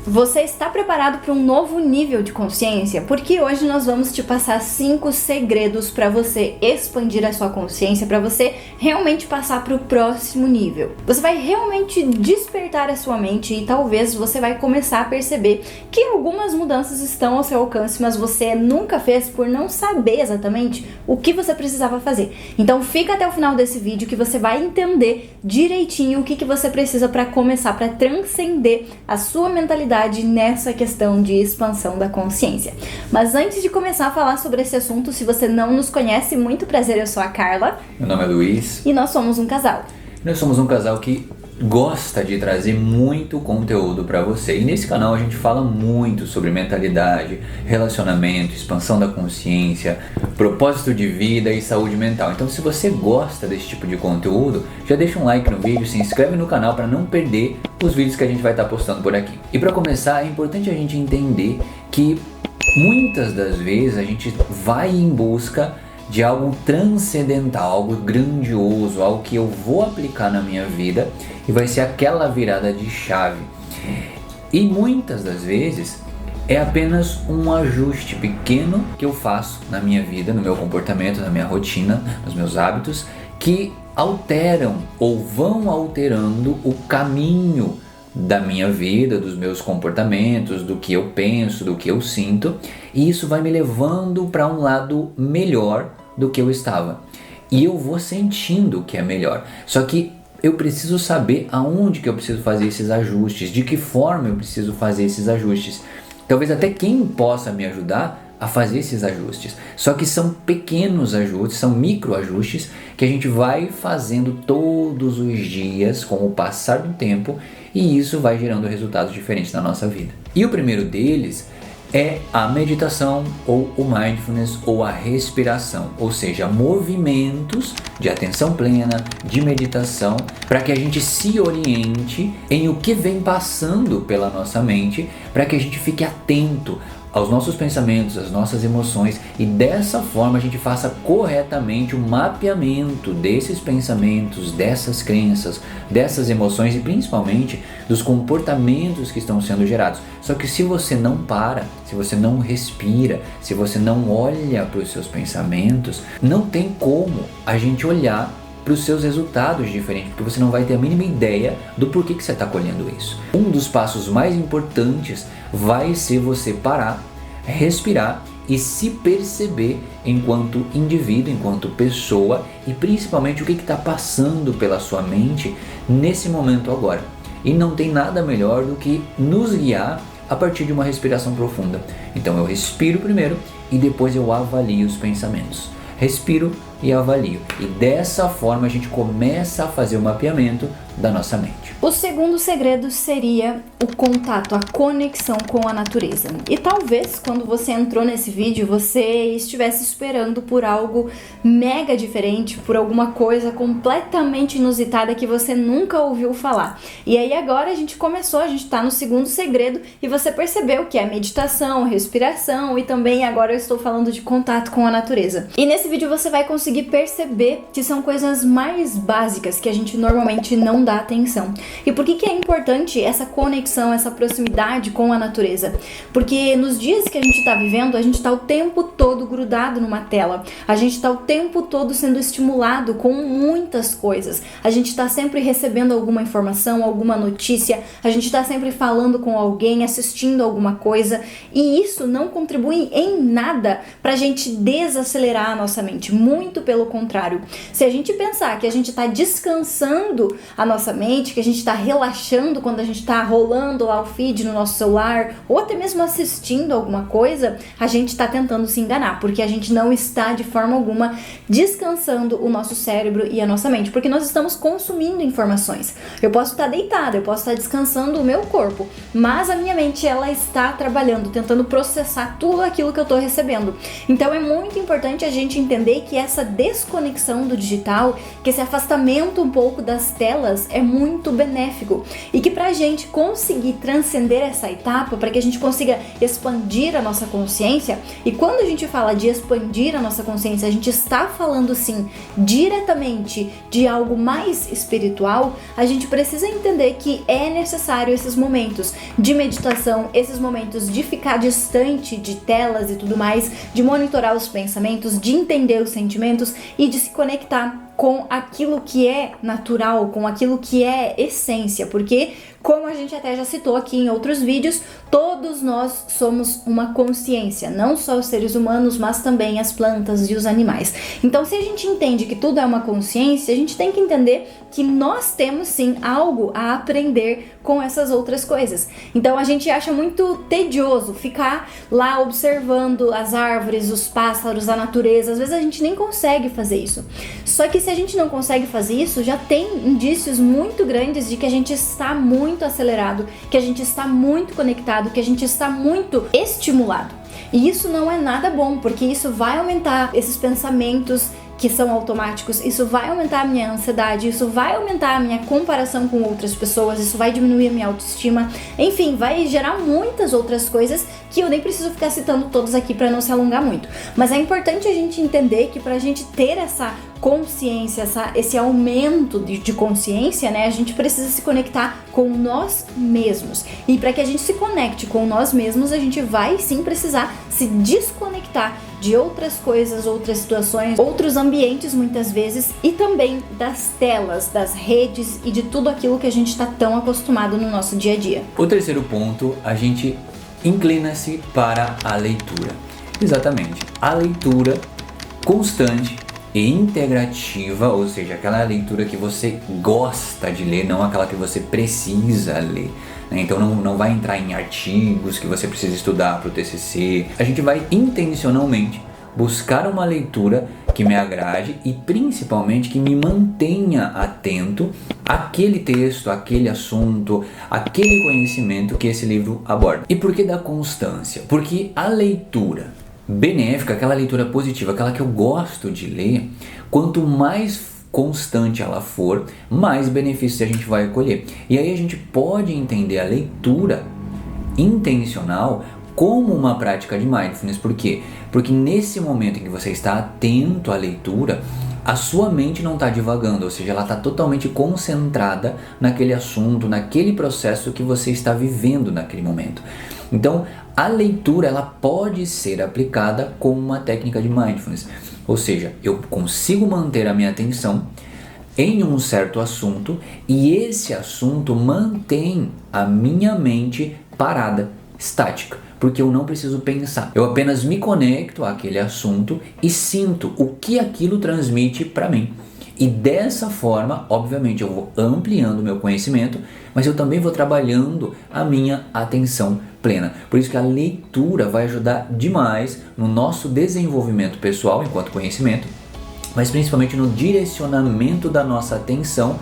Você está preparado para um novo nível de consciência? Porque hoje nós vamos te passar 5 segredos para você expandir a sua consciência, para você realmente passar para o próximo nível. Você vai realmente despertar a sua mente e talvez você vai começar a perceber que algumas mudanças estão ao seu alcance, mas você nunca fez por não saber exatamente o que você precisava fazer. Então fica até o final desse vídeo que você vai entender direitinho o que você precisa para começar, para transcender a sua mentalidade nessa questão de expansão da consciência. Mas antes de começar a falar sobre esse assunto, se você não nos conhece, muito prazer, eu sou a Carla. Meu nome é Luiz. E nós somos um casal. Nós somos um casal que gosta de trazer muito conteúdo para você. E nesse canal a gente fala muito sobre mentalidade, relacionamento, expansão da consciência, propósito de vida e saúde mental. Então se você gosta desse tipo de conteúdo, já deixa um like no vídeo, se inscreve no canal para não perder os vídeos que a gente vai estar postando por aqui. E para começar, é importante a gente entender que muitas das vezes a gente vai em busca de algo transcendental, algo grandioso, algo que eu vou aplicar na minha vida e vai ser aquela virada de chave. E muitas das vezes é apenas um ajuste pequeno que eu faço na minha vida, no meu comportamento, na minha rotina, nos meus hábitos, que alteram ou vão alterando o caminho da minha vida, dos meus comportamentos, do que eu penso, do que eu sinto, e isso vai me levando para um lado melhor do que eu estava. E eu vou sentindo que é melhor. Só que eu preciso saber aonde que eu preciso fazer esses ajustes, de que forma eu preciso fazer esses ajustes. Talvez até quem possa me ajudar a fazer esses ajustes. Só que são pequenos ajustes, são micro ajustes que a gente vai fazendo todos os dias com o passar do tempo, e isso vai gerando resultados diferentes na nossa vida. E o primeiro deles é a meditação ou o mindfulness ou a respiração, ou seja, movimentos de atenção plena, de meditação, para que a gente se oriente em o que vem passando pela nossa mente, para que a gente fique atento aos nossos pensamentos, às nossas emoções, e dessa forma a gente faça corretamente o mapeamento desses pensamentos, dessas crenças, dessas emoções e principalmente dos comportamentos que estão sendo gerados. Só que se você não para, se você não respira, se você não olha para os seus pensamentos, não tem como a gente olhar para os seus resultados diferentes, porque você não vai ter a mínima ideia do porquê que você está colhendo isso. Um dos passos mais importantes vai ser você parar, respirar e se perceber enquanto indivíduo, enquanto pessoa, e principalmente o que está passando pela sua mente nesse momento agora. E não tem nada melhor do que nos guiar a partir de uma respiração profunda. Então eu respiro primeiro e depois eu avalio os pensamentos. Respiro e avalio. E dessa forma a gente começa a fazer o mapeamento da nossa mente. O segundo segredo seria o contato, a conexão com a natureza. E talvez quando você entrou nesse vídeo, você estivesse esperando por algo mega diferente, por alguma coisa completamente inusitada que você nunca ouviu falar. E aí agora a gente tá no segundo segredo e você percebeu que é meditação, respiração e também agora eu estou falando de contato com a natureza. E nesse vídeo você vai conseguir perceber que são coisas mais básicas que a gente normalmente não dá atenção. E por que é importante essa conexão, essa proximidade com a natureza? Porque nos dias que a gente está vivendo, a gente está o tempo todo grudado numa tela. A gente está o tempo todo sendo estimulado com muitas coisas. A gente está sempre recebendo alguma informação, alguma notícia. A gente está sempre falando com alguém, assistindo alguma coisa. E isso não contribui em nada para a gente desacelerar a nossa mente. Muito pelo contrário. Se a gente pensar que a gente está descansando a nossa mente, que a gente está relaxando quando a gente está rolando lá o feed no nosso celular ou até mesmo assistindo alguma coisa, a gente está tentando se enganar, porque a gente não está de forma alguma descansando o nosso cérebro e a nossa mente, porque nós estamos consumindo informações. Eu posso estar deitada, eu posso estar descansando o meu corpo, mas a minha mente ela está trabalhando, tentando processar tudo aquilo que eu estou recebendo. Então é muito importante a gente entender que essa essa desconexão do digital, que esse afastamento um pouco das telas é muito benéfico e que pra gente conseguir transcender essa etapa, para que a gente consiga expandir a nossa consciência, e quando a gente fala de expandir a nossa consciência, a gente está falando sim diretamente de algo mais espiritual, a gente precisa entender que é necessário esses momentos de meditação, esses momentos de ficar distante de telas e tudo mais, de monitorar os pensamentos, de entender os sentimentos e de se conectar com aquilo que é natural, com aquilo que é essência, porque, como a gente até já citou aqui em outros vídeos, todos nós somos uma consciência, não só os seres humanos, mas também as plantas e os animais. Então, se a gente entende que tudo é uma consciência, a gente tem que entender que nós temos sim algo a aprender com essas outras coisas. Então, a gente acha muito tedioso ficar lá observando as árvores, os pássaros, a natureza. Às vezes a gente nem consegue fazer isso. Só que se a gente não consegue fazer isso, já tem indícios muito grandes de que a gente está muito acelerado, que a gente está muito conectado, que a gente está muito estimulado. E isso não é nada bom, porque isso vai aumentar esses pensamentos que são automáticos, isso vai aumentar a minha ansiedade, isso vai aumentar a minha comparação com outras pessoas, isso vai diminuir a minha autoestima, enfim, vai gerar muitas outras coisas que eu nem preciso ficar citando todas aqui para não se alongar muito. Mas é importante a gente entender que pra gente ter essa consciência, esse aumento de consciência, né, a gente precisa se conectar com nós mesmos. E para que a gente se conecte com nós mesmos, a gente vai sim precisar se desconectar de outras coisas, outras situações, outros ambientes muitas vezes, e também das telas, das redes e de tudo aquilo que a gente está tão acostumado no nosso dia a dia. O terceiro ponto, a gente inclina-se para a leitura. Exatamente, a leitura constante e integrativa, ou seja, aquela leitura que você gosta de ler, não aquela que você precisa ler. Então não vai entrar em artigos que você precisa estudar para o TCC. A gente vai intencionalmente buscar uma leitura que me agrade e principalmente que me mantenha atento àquele texto, àquele assunto, àquele conhecimento que esse livro aborda. E por que da constância? Porque a leitura benéfica, aquela leitura positiva, aquela que eu gosto de ler, quanto mais constante ela for, mais benefícios a gente vai colher. E aí a gente pode entender a leitura intencional como uma prática de mindfulness. Por quê? Porque nesse momento em que você está atento à leitura, a sua mente não está divagando, ou seja, ela está totalmente concentrada naquele assunto, naquele processo que você está vivendo naquele momento. Então, a leitura ela pode ser aplicada como uma técnica de mindfulness, ou seja, eu consigo manter a minha atenção em um certo assunto e esse assunto mantém a minha mente parada, estática, porque eu não preciso pensar. Eu apenas me conecto àquele assunto e sinto o que aquilo transmite para mim. E dessa forma, obviamente, eu vou ampliando o meu conhecimento, mas eu também vou trabalhando a minha atenção plena. Por isso que a leitura vai ajudar demais no nosso desenvolvimento pessoal enquanto conhecimento, mas principalmente no direcionamento da nossa atenção,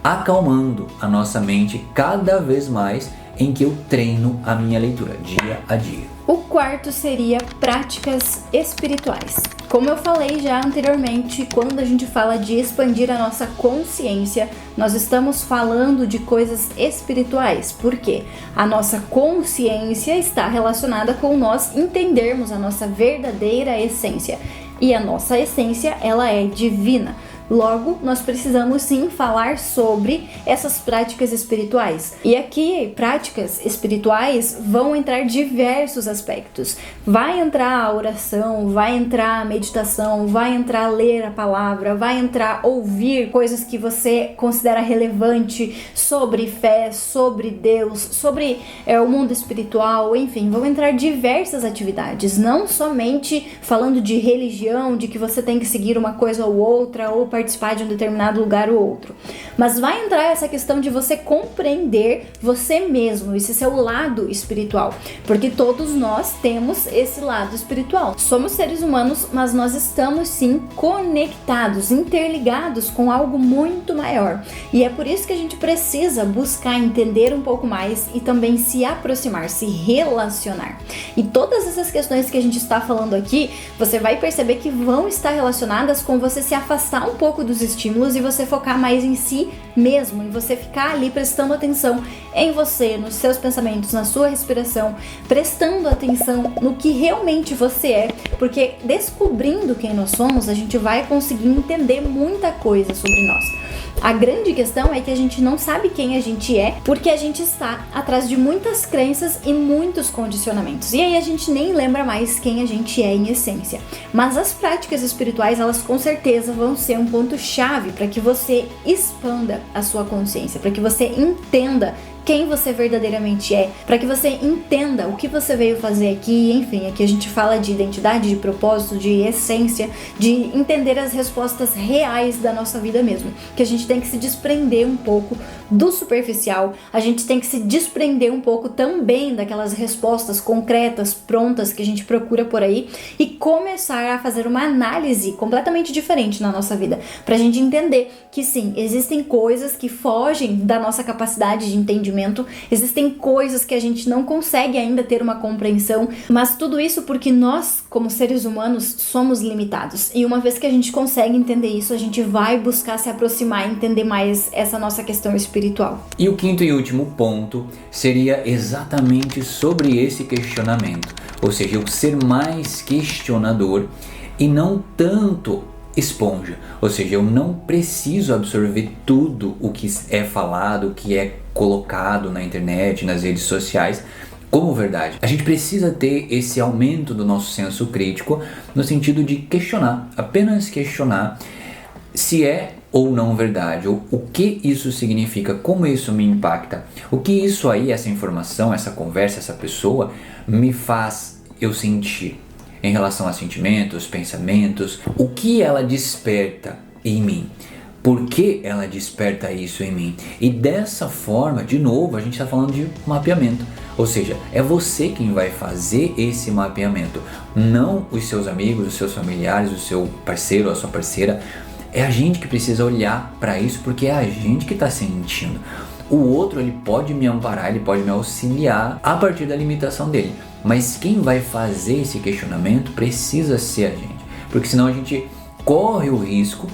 acalmando a nossa mente cada vez mais em que eu treino a minha leitura dia a dia. O quarto seria práticas espirituais. Como eu falei já anteriormente, quando a gente fala de expandir a nossa consciência, nós estamos falando de coisas espirituais. Por quê? A nossa consciência está relacionada com nós entendermos a nossa verdadeira essência. E a nossa essência, ela é divina. Logo, nós precisamos sim falar sobre essas práticas espirituais. E aqui, práticas espirituais vão entrar diversos aspectos. Vai entrar a oração, vai entrar a meditação, vai entrar a ler a palavra, vai entrar a ouvir coisas que você considera relevante sobre fé, sobre Deus, sobre o mundo espiritual, enfim, vão entrar diversas atividades. Não somente falando de religião, de que você tem que seguir uma coisa ou outra, ou participar de um determinado lugar ou outro. Mas vai entrar essa questão de você compreender você mesmo, esse seu lado espiritual, porque todos nós temos esse lado espiritual. Somos seres humanos, mas nós estamos sim conectados, interligados com algo muito maior. E é por isso que a gente precisa buscar entender um pouco mais e também se aproximar, se relacionar. E todas essas questões que a gente está falando aqui, você vai perceber que vão estar relacionadas com você se afastar um pouco dos estímulos e você focar mais em si mesmo, em você ficar ali prestando atenção em você, nos seus pensamentos, na sua respiração, prestando atenção no que realmente você é, porque descobrindo quem nós somos, a gente vai conseguir entender muita coisa sobre nós. A grande questão é que a gente não sabe quem a gente é, porque a gente está atrás de muitas crenças e muitos condicionamentos. E aí a gente nem lembra mais quem a gente é em essência. Mas as práticas espirituais, elas com certeza vão ser um ponto-chave para que você expanda a sua consciência, para que você entenda quem você verdadeiramente é, para que você entenda o que você veio fazer aqui. Enfim, aqui a gente fala de identidade, de propósito, de essência, de entender as respostas reais da nossa vida mesmo, que a gente tem que se desprender um pouco do superficial, a gente tem que se desprender um pouco também daquelas respostas concretas, prontas que a gente procura por aí e começar a fazer uma análise completamente diferente na nossa vida, pra gente entender que sim, existem coisas que fogem da nossa capacidade de entendimento, existem coisas que a gente não consegue ainda ter uma compreensão, mas tudo isso porque nós, como seres humanos, somos limitados. E uma vez que a gente consegue entender isso, a gente vai buscar se aproximar e entender mais essa nossa questão espiritual. E o quinto e último ponto seria exatamente sobre esse questionamento, ou seja, eu ser mais questionador e não tanto esponja, ou seja, eu não preciso absorver tudo o que é falado, o que é colocado na internet, nas redes sociais, como verdade. A gente precisa ter esse aumento do nosso senso crítico no sentido de questionar, apenas questionar se é ou não verdade, ou o que isso significa, como isso me impacta, o que isso aí, essa informação, essa conversa, essa pessoa me faz eu sentir em relação a sentimentos, pensamentos, o que ela desperta em mim. Por que ela desperta isso em mim? E dessa forma, de novo, a gente está falando de mapeamento. Ou seja, é você quem vai fazer esse mapeamento, não os seus amigos, os seus familiares, o seu parceiro ou a sua parceira. É a gente que precisa olhar para isso, porque é a gente que está sentindo. O outro, ele pode me amparar, ele pode me auxiliar a partir da limitação dele. Mas quem vai fazer esse questionamento precisa ser a gente. Porque senão a gente corre o risco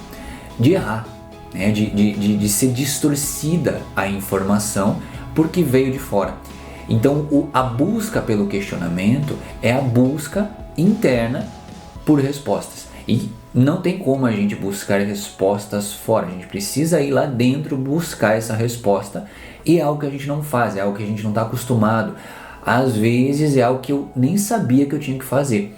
de errar, né? de ser distorcida a informação porque veio de fora. Então a busca pelo questionamento é a busca interna por respostas. E não tem como a gente buscar respostas fora, a gente precisa ir lá dentro buscar essa resposta, e é algo que a gente não faz, é algo que a gente não está acostumado. Às vezes é algo que eu nem sabia que eu tinha que fazer.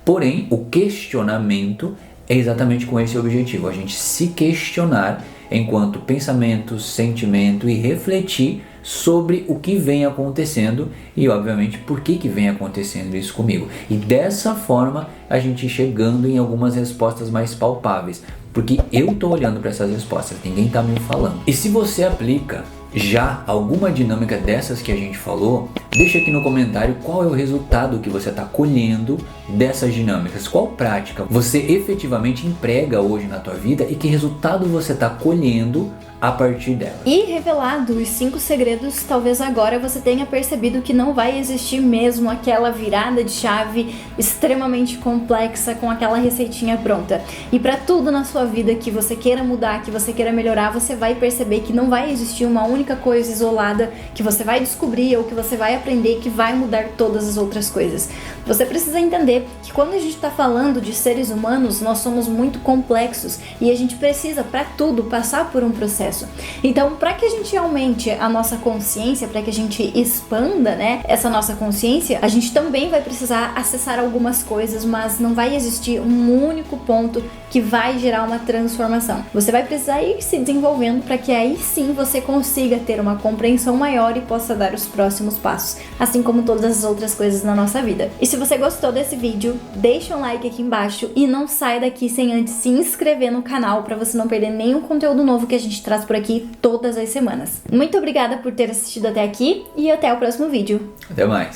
Porém, o questionamento é exatamente com esse objetivo, a gente se questionar enquanto pensamento, sentimento e refletir sobre o que vem acontecendo e, obviamente, por que vem acontecendo isso comigo. E dessa forma a gente chegando em algumas respostas mais palpáveis, porque eu estou olhando para essas respostas, ninguém está me falando. E se você aplica já alguma dinâmica dessas que a gente falou, deixa aqui no comentário qual é o resultado que você está colhendo dessas dinâmicas, qual prática você efetivamente emprega hoje na tua vida e que resultado você está colhendo a partir dela. E revelado os 5 segredos, talvez agora você tenha percebido que não vai existir mesmo aquela virada de chave extremamente complexa com aquela receitinha pronta. E para tudo na sua vida que você queira mudar, que você queira melhorar, você vai perceber que não vai existir uma única coisa isolada que você vai descobrir ou que você vai aprender que vai mudar todas as outras coisas. Você precisa entender que quando a gente está falando de seres humanos, nós somos muito complexos e a gente precisa, para tudo, passar por um processo. processo. Então, para que a gente aumente a nossa consciência, para que a gente expanda, né, essa nossa consciência, a gente também vai precisar acessar algumas coisas, mas não vai existir um único ponto que vai gerar uma transformação. Você vai precisar ir se desenvolvendo para que aí sim você consiga ter uma compreensão maior e possa dar os próximos passos, assim como todas as outras coisas na nossa vida. E se você gostou desse vídeo, deixa um like aqui embaixo e não sai daqui sem antes se inscrever no canal para você não perder nenhum conteúdo novo que a gente traz por aqui todas as semanas. Muito obrigada por ter assistido até aqui e até o próximo vídeo. Até mais.